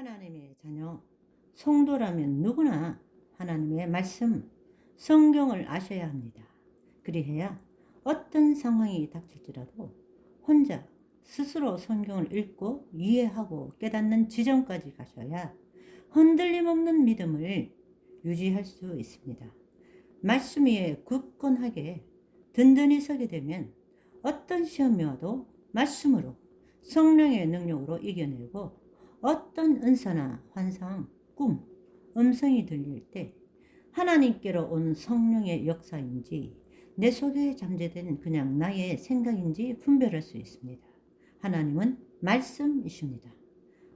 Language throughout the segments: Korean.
하나님의 자녀, 성도라면 누구나 하나님의 말씀, 성경을 아셔야 합니다. 그리해야 어떤 상황이 닥칠지라도 혼자 스스로 성경을 읽고 이해하고 깨닫는 지점까지 가셔야 흔들림 없는 믿음을 유지할 수 있습니다. 말씀 위에 굳건하게 든든히 서게 되면 어떤 시험이 와도 말씀으로 성령의 능력으로 이겨내고 어떤 은사나 환상, 꿈, 음성이 들릴 때 하나님께로 온 성령의 역사인지 내 속에 잠재된 그냥 나의 생각인지 분별할 수 있습니다. 하나님은 말씀이십니다.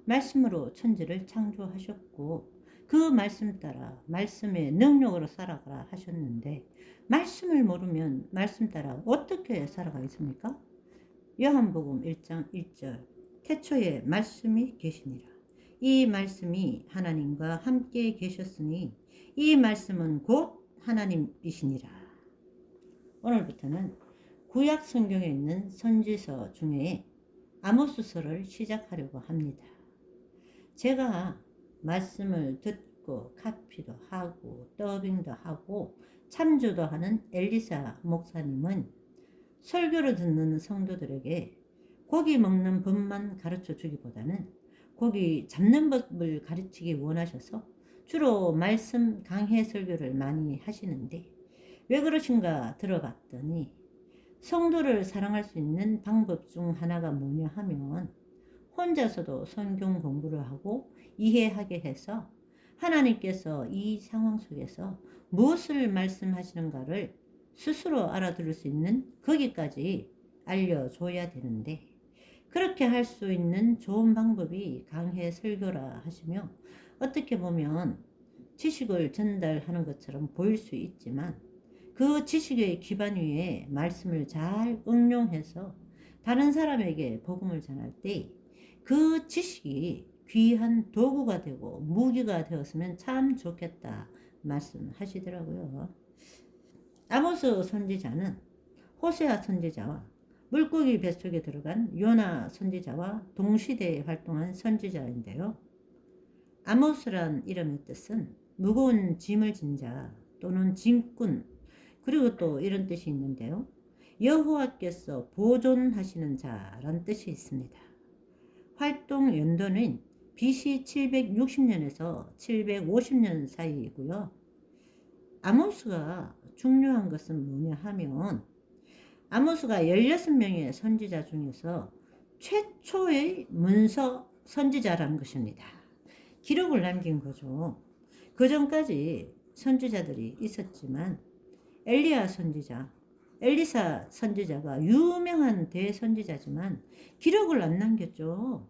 말씀으로 천지를 창조하셨고 그 말씀 따라 말씀의 능력으로 살아가라 하셨는데 말씀을 모르면 말씀 따라 어떻게 살아가겠습니까? 요한복음 1장 1절 태초에 말씀이 계시니라. 이 말씀이 하나님과 함께 계셨으니 이 말씀은 곧 하나님이시니라. 오늘부터는 구약 성경에 있는 선지서 중에 아모스서를 시작하려고 합니다. 제가 말씀을 듣고 카피도 하고 더빙도 하고 참조도 하는 엘리사 목사님은 설교를 듣는 성도들에게 고기 먹는 법만 가르쳐 주기보다는 고기 잡는 법을 가르치기 원하셔서 주로 말씀 강해 설교를 많이 하시는데 왜 그러신가 들어봤더니 성도를 사랑할 수 있는 방법 중 하나가 뭐냐 하면 혼자서도 성경 공부를 하고 이해하게 해서 하나님께서 이 상황 속에서 무엇을 말씀하시는가를 스스로 알아들을 수 있는 거기까지 알려줘야 되는데 그렇게 할 수 있는 좋은 방법이 강해 설교라 하시며 어떻게 보면 지식을 전달하는 것처럼 보일 수 있지만 그 지식의 기반 위에 말씀을 잘 응용해서 다른 사람에게 복음을 전할 때 그 지식이 귀한 도구가 되고 무기가 되었으면 참 좋겠다 말씀하시더라고요. 아모스 선지자는 호세아 선지자와 물고기 뱃속에 들어간 요나 선지자와 동시대에 활동한 선지자인데요. 아모스란 이름의 뜻은 무거운 짐을 진 자 또는 짐꾼 그리고 또 이런 뜻이 있는데요. 여호와께서 보존하시는 자란 뜻이 있습니다. 활동 연도는 BC 760년에서 750년 사이이고요. 아모스가 중요한 것은 뭐냐 하면 아모스가 16명의 선지자 중에서 최초의 문서 선지자라는 것입니다. 기록을 남긴 거죠. 그 전까지 선지자들이 있었지만 엘리야 선지자, 엘리사 선지자가 유명한 대선지자지만 기록을 안 남겼죠.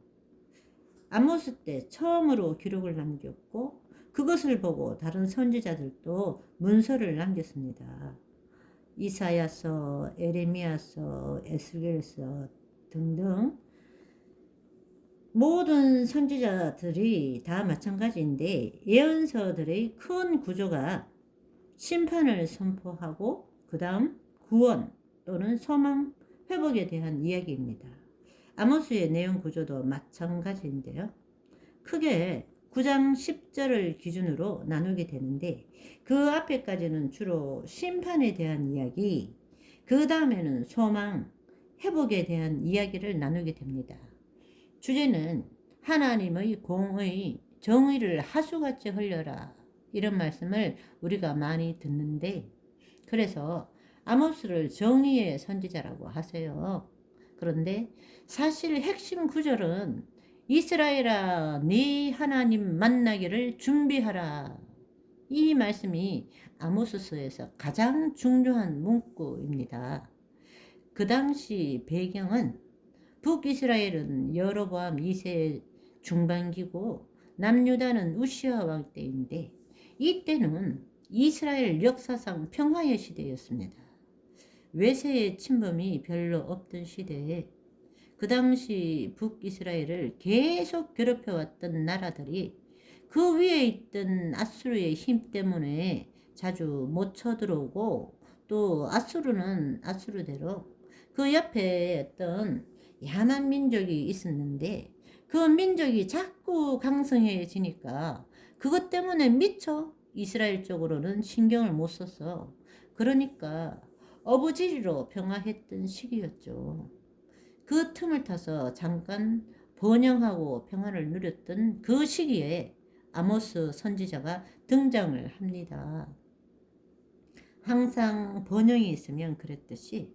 아모스 때 처음으로 기록을 남겼고 그것을 보고 다른 선지자들도 문서를 남겼습니다. 이사야서, 에레미야서, 에스겔서 등등 모든 선지자들이 다 마찬가지인데 예언서들의 큰 구조가 심판을 선포하고 그 다음 구원 또는 소망, 회복에 대한 이야기입니다. 아모스의 내용 구조도 마찬가지인데요. 크게 9장 10절을 기준으로 나누게 되는데 그 앞에까지는 주로 심판에 대한 이야기, 그 다음에는 소망, 회복에 대한 이야기를 나누게 됩니다. 주제는 하나님의 공의, 정의를 하수같이 흘려라 이런 말씀을 우리가 많이 듣는데 그래서 아모스를 정의의 선지자라고 하세요. 그런데 사실 핵심 구절은 이스라엘아 네 하나님 만나기를 준비하라. 이 말씀이 아모스서에서 가장 중요한 문구입니다. 그 당시 배경은 북이스라엘은 여로보암 2세 중반기고 남유다는 우시아 왕 때인데 이때는 이스라엘 역사상 평화의 시대였습니다. 외세의 침범이 별로 없던 시대에 그 당시 북이스라엘을 계속 괴롭혀왔던 나라들이 그 위에 있던 아수르의 힘 때문에 자주 못 쳐들어오고 또 아수르는 아수르대로 그 옆에 어떤 야만 민족이 있었는데 그 민족이 자꾸 강성해지니까 그것 때문에 미처 이스라엘 쪽으로는 신경을 못 썼어. 그러니까 어부지리로 평화했던 시기였죠. 그 틈을 타서 잠깐 번영하고 평화를 누렸던 그 시기에 아모스 선지자가 등장을 합니다. 항상 번영이 있으면 그랬듯이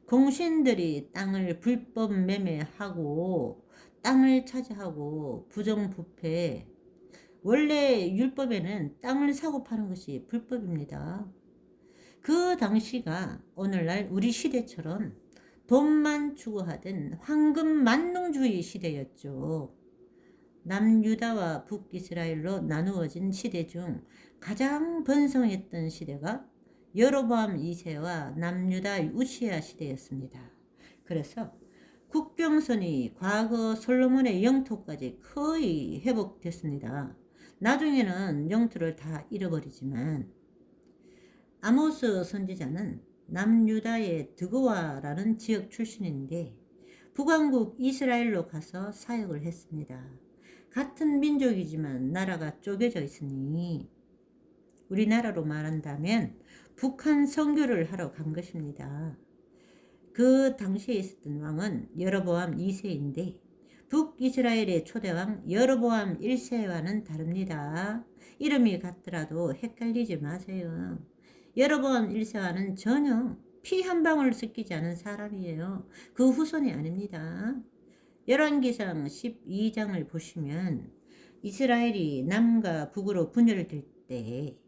공신들이 땅을 불법 매매하고 땅을 차지하고 부정부패, 원래 율법에는 땅을 사고 파는 것이 불법입니다. 그 당시가 오늘날 우리 시대처럼 돈만 추구하던 황금 만능주의 시대였죠. 남유다와 북이스라엘로 나누어진 시대 중 가장 번성했던 시대가 여로보암 2세와 남유다 우시야 시대였습니다. 그래서 국경선이 과거 솔로몬의 영토까지 거의 회복됐습니다. 나중에는 영토를 다 잃어버리지만 아모스 선지자는 남유다의 드고아라는 지역 출신인데 북왕국 이스라엘로 가서 사역을 했습니다. 같은 민족이지만 나라가 쪼개져 있으니 우리나라로 말한다면 북한 선교를 하러 간 것입니다. 그 당시에 있었던 왕은 여로보암 2세인데 북이스라엘의 초대왕 여로보암 1세와는 다릅니다. 이름이 같더라도 헷갈리지 마세요. 여로보암 1세와는 전혀 피 한 방울 섞이지 않은 사람이에요. 그 후손이 아닙니다. 열왕기상 12장을 보시면 이스라엘이 남과 북으로 분열될 때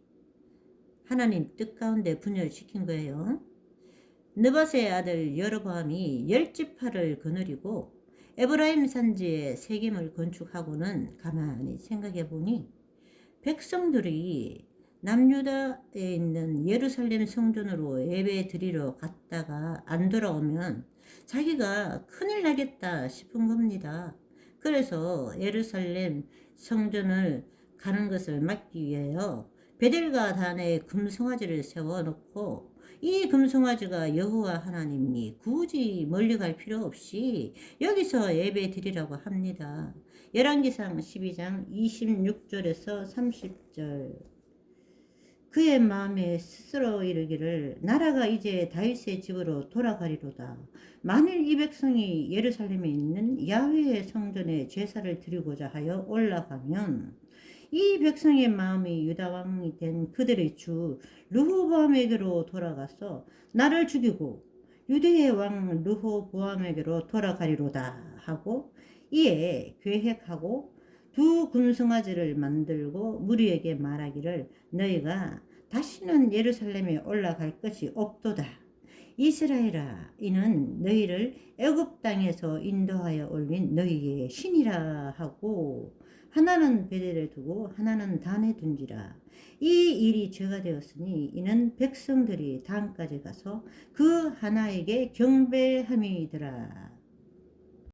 하나님 뜻 가운데 분열시킨 거예요. 느밧의 아들 여로보암이 10지파를 거느리고 에브라임 산지에 세겜을 건축하고는 가만히 생각해 보니 백성들이 남유다에 있는 예루살렘 성전으로 예배 드리러 갔다가 안 돌아오면 자기가 큰일 나겠다 싶은 겁니다. 그래서 예루살렘 성전을 가는 것을 막기 위하여 베델과 단에 금송아지를 세워놓고 이 금송아지가 여호와 하나님이 굳이 멀리 갈 필요 없이 여기서 예배 드리라고 합니다. 열왕기상 12장 26절에서 30절. 그의 마음에 스스로 이르기를 나라가 이제 다윗의 집으로 돌아가리로다. 만일 이 백성이 예루살렘에 있는 야훼의 성전에 제사를 드리고자 하여 올라가면 이 백성의 마음이 유다 왕이 된 그들의 주 르호보암에게로 돌아가서 나를 죽이고 유대의 왕 르호보암에게로 돌아가리로다 하고 이에 계획하고 두 금송아지를 만들고 무리에게 말하기를 너희가 다시는 예루살렘에 올라갈 것이 없도다. 이스라엘아 이는 너희를 애굽 땅에서 인도하여 올린 너희의 신이라 하고 하나는 베델에 두고 하나는 단에 둔지라. 이 일이 죄가 되었으니 이는 백성들이 단까지 가서 그 하나에게 경배함이더라.